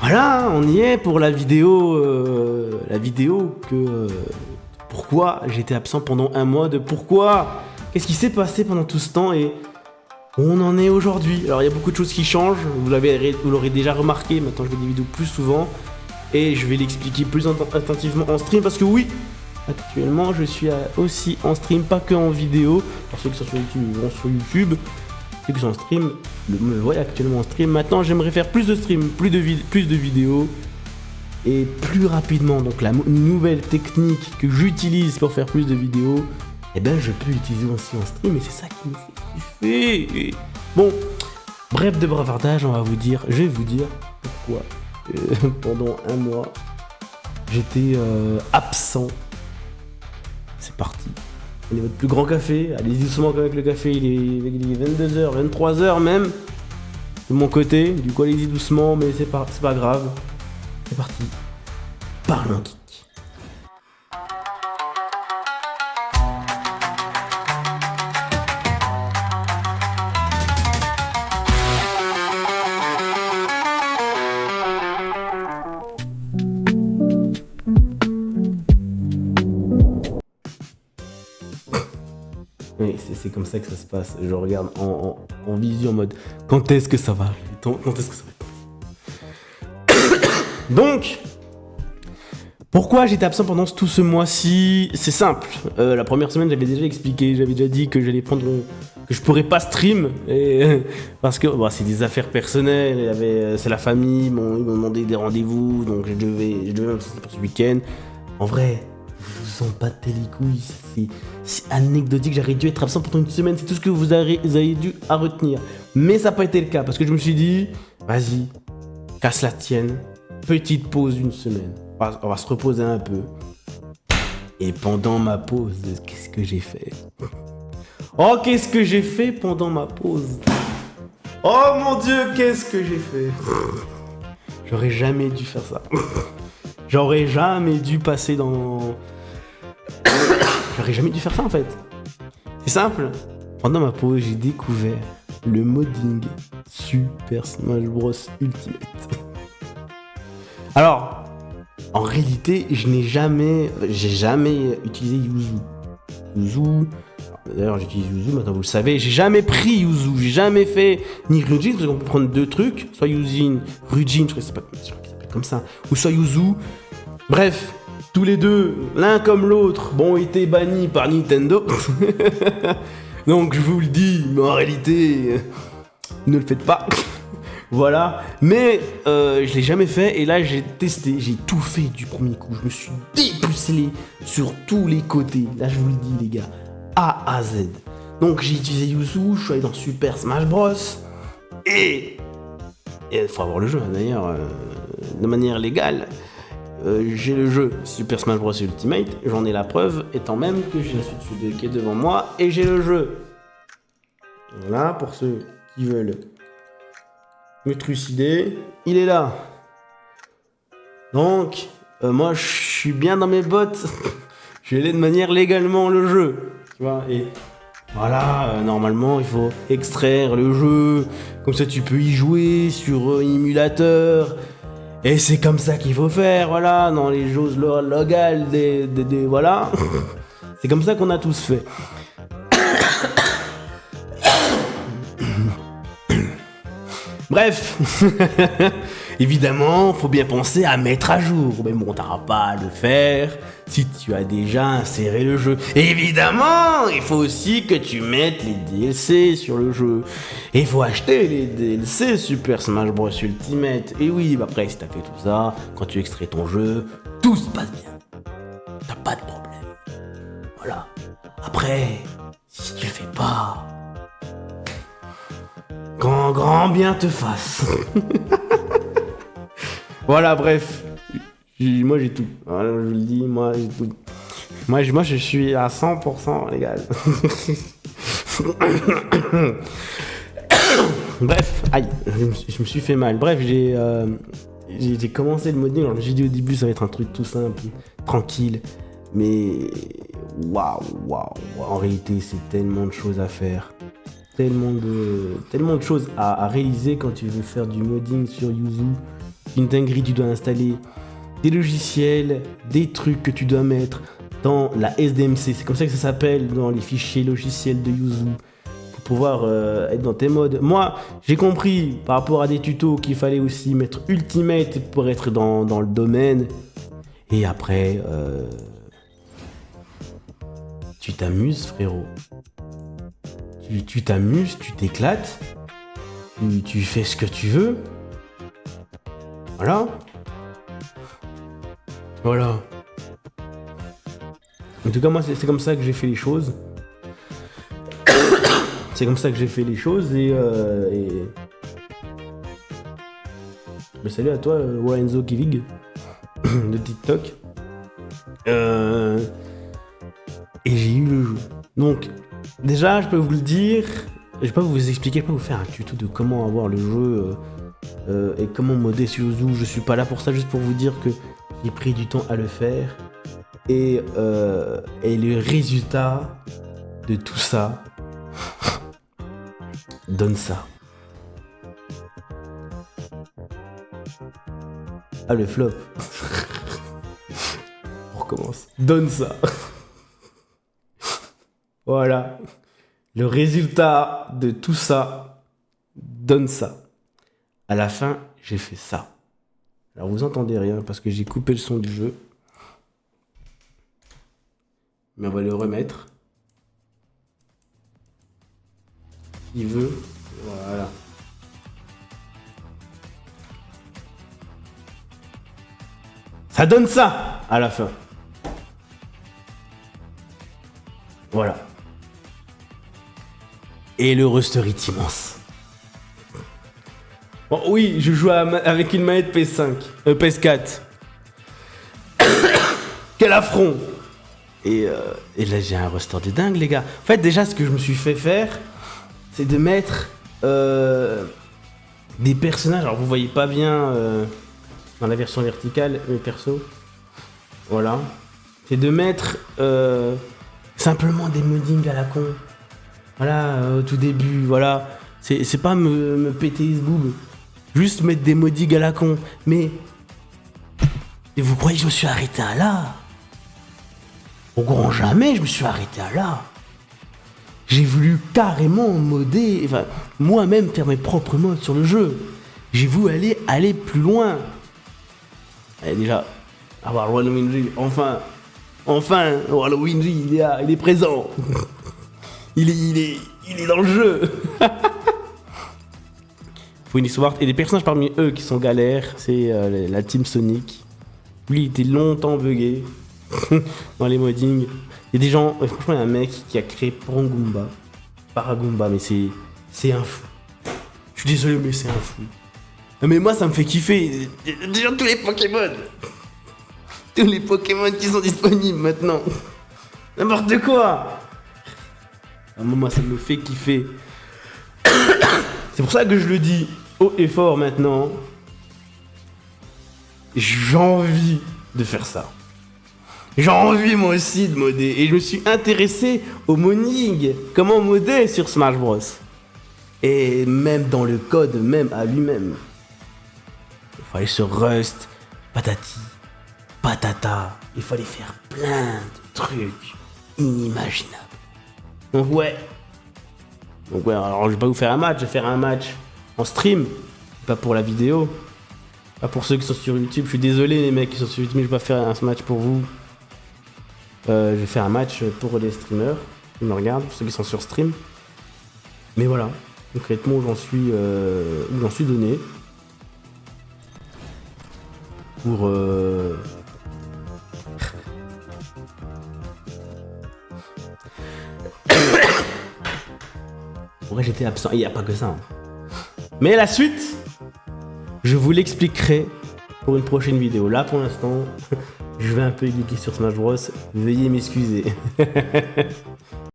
Voilà, on y est pour la vidéo pourquoi j'étais absent pendant un mois, de pourquoi, qu'est-ce qui s'est passé pendant tout ce temps et où on en est aujourd'hui. Alors il y a beaucoup de choses qui changent, vous l'aurez déjà remarqué, maintenant je fais des vidéos plus souvent et je vais l'expliquer plus attentivement en stream parce que oui, actuellement je suis aussi en stream, pas que en vidéo. Pour ceux qui sont sur YouTube, ils vont sur YouTube. Ceux qui sont en stream me voient actuellement en stream. Maintenant j'aimerais faire plus de stream, plus de vidéos et plus rapidement. Donc la nouvelle technique que j'utilise pour faire plus de vidéos, eh ben je peux l'utiliser aussi en stream et c'est ça qui me fait kiffer. Bon, bref de bravardage, je vais vous dire pourquoi pendant un mois j'étais absent. C'est parti. Prenez votre plus grand café, allez doucement avec le café, il est 22h, 23h même. De mon côté, du coup allez-y doucement, mais c'est pas grave. C'est parti. Parlons geek. Oui, c'est comme ça que ça se passe. Je regarde en visu en mode quand est-ce que ça va arriver, quand est-ce que ça va arriver. Donc, pourquoi j'étais absent pendant tout ce mois-ci? C'est simple. La première semaine, j'avais déjà expliqué, j'avais déjà dit que j'allais que je pourrais pas stream parce que c'est des affaires personnelles. C'est la famille, ils m'ont demandé des rendez-vous, donc je devais m'absenter pour ce week-end. En vrai, vous en battez les couilles, c'est anecdotique, j'aurais dû être absent pendant une semaine, c'est tout ce que vous avez dû à retenir. Mais ça n'a pas été le cas, parce que je me suis dit, vas-y, casse la tienne, petite pause d'une semaine, on va se reposer un peu. Et pendant ma pause, qu'est-ce que j'ai fait? Oh, qu'est-ce que j'ai fait pendant ma pause? Oh mon Dieu, qu'est-ce que j'ai fait? J'aurais jamais dû faire ça. J'aurais jamais dû passer dans... J'aurais jamais dû faire ça en fait. C'est simple. Pendant ma pause, j'ai découvert le modding Super Smash Bros Ultimate. Alors, en réalité, j'ai jamais utilisé Yuzu. D'ailleurs, j'utilise Yuzu, maintenant vous le savez. J'ai jamais pris Yuzu, j'ai jamais fait ni Ryujin, parce qu'on peut prendre deux trucs, soit Rujin, je crois que ça s'appelle comme ça, ou soit Yuzu. Bref, tous les deux, l'un comme l'autre, ont été bannis par Nintendo. Donc je vous le dis, mais en réalité, ne le faites pas. Voilà. Mais je l'ai jamais fait et là j'ai testé, j'ai tout fait du premier coup. Je me suis dépucelé sur tous les côtés. Là je vous le dis les gars, A à Z. Donc j'ai utilisé Yuzu, je suis allé dans Super Smash Bros. Et il faut avoir le jeu d'ailleurs de manière légale. J'ai le jeu Super Smash Bros Ultimate, j'en ai la preuve, étant même que j'ai la suite qui est devant moi, et j'ai le jeu. Voilà, pour ceux qui veulent me trucider, il est là. Donc, moi je suis bien dans mes bottes, je l'ai de manière légalement le jeu, tu vois, et voilà, normalement il faut extraire le jeu, comme ça tu peux y jouer sur émulateur. Et c'est comme ça qu'il faut faire, voilà, dans les choses locales, voilà. C'est comme ça qu'on a tous fait. Bref, évidemment, faut bien penser à mettre à jour. Mais bon, t'auras pas à le faire si tu as déjà inséré le jeu. Évidemment, il faut aussi que tu mettes les DLC sur le jeu. Et il faut acheter les DLC Super Smash Bros Ultimate. Et oui, après, si t'as fait tout ça, quand tu extrais ton jeu, tout se passe bien. T'as pas de problème. Voilà. Après, si tu le fais pas... Grand bien te fasse. Voilà, bref. Moi j'ai tout. Voilà, je vous le dis, moi j'ai tout. Moi je suis à 100% légal. Bref, aïe, je me suis fait mal. Bref, j'ai commencé le modding. Alors je me suis dit au début ça va être un truc tout simple, tranquille. Mais waouh. En réalité, c'est tellement de choses à faire. Tellement de choses à réaliser quand tu veux faire du modding sur Yuzu. une dinguerie, tu dois installer des logiciels, des trucs que tu dois mettre dans la SDMC, c'est comme ça que ça s'appelle dans les fichiers logiciels de Yuzu, pour pouvoir être dans tes modes. Moi, j'ai compris par rapport à des tutos qu'il fallait aussi mettre Ultimate pour être dans le domaine. Et après, tu t'amuses, frérot. Tu t'amuses, tu t'éclates, tu fais ce que tu veux. Voilà. Voilà. En tout cas, moi, c'est comme ça que j'ai fait les choses. C'est comme ça que j'ai fait les choses et... Mais salut à toi, Warenzo Kivig, de TikTok. Et j'ai eu le jeu. Donc, déjà, je peux vous le dire, je vais pas vous expliquer, je vais pas vous faire un tuto de comment avoir le jeu et comment modder sur Yuzu. Je suis pas là pour ça, juste pour vous dire que j'ai pris du temps à le faire. Et le résultat de tout ça donne ça. Ah, le flop. On recommence. Donne ça. Voilà. Le résultat de tout ça donne ça. À la fin, j'ai fait ça. Alors vous entendez rien parce que j'ai coupé le son du jeu. Mais on va le remettre. Il veut. Voilà. Ça donne ça à la fin. Voilà. Et le roster est immense. Bon, oui, je joue avec une manette PS5. PS4. Quel affront! Et là, j'ai un roster de dingue, les gars. En fait, déjà, ce que je me suis fait faire, c'est de mettre des personnages. Alors, vous voyez pas bien dans la version verticale, mes persos. Voilà. C'est de mettre simplement des moddings à la con. Voilà, au tout début, voilà. C'est pas me péter les boob. Juste mettre des moddings à la con. Mais... Et vous croyez que je me suis arrêté à là? Au grand jamais, je me suis arrêté à là. J'ai voulu carrément modder, enfin, moi-même faire mes propres mods sur le jeu. J'ai voulu aller plus loin. Allez, déjà, avoir Halloween Winry, enfin, Halloween Winry, il est présent. il est dans le jeu. Faut une histoire. Et des personnages parmi eux qui sont galères, c'est la Team Sonic. Lui, il était longtemps bugué. Dans les moddings. Il y a des gens, franchement, il y a un mec qui a créé Paragumba, mais c'est un fou. Je suis désolé, mais c'est un fou. Mais moi, ça me fait kiffer. Déjà, tous les Pokémon. Tous les Pokémon qui sont disponibles maintenant. N'importe quoi. Moi, ça me fait kiffer. C'est pour ça que je le dis haut et fort maintenant. J'ai envie de faire ça. J'ai envie moi aussi de modder. Et je me suis intéressé au modding. Comment modder sur Smash Bros. Et même dans le code même à lui-même. Il fallait sur Rust, patati, patata. Il fallait faire plein de trucs inimaginables. Donc ouais, alors je vais pas vous faire un match. Je vais faire un match en stream. Pas pour la vidéo. Pas pour ceux qui sont sur YouTube. Je suis désolé les mecs qui sont sur YouTube, mais je vais pas faire un match pour vous. Je vais faire un match pour les streamers qui me regardent, pour ceux qui sont sur stream. Mais voilà, concrètement où j'en suis donné. Pour pourquoi j'étais absent? Il n'y a pas que ça. Hein. Mais la suite, je vous l'expliquerai pour une prochaine vidéo. Là pour l'instant, je vais un peu geeker sur Smash Bros. Veuillez m'excuser.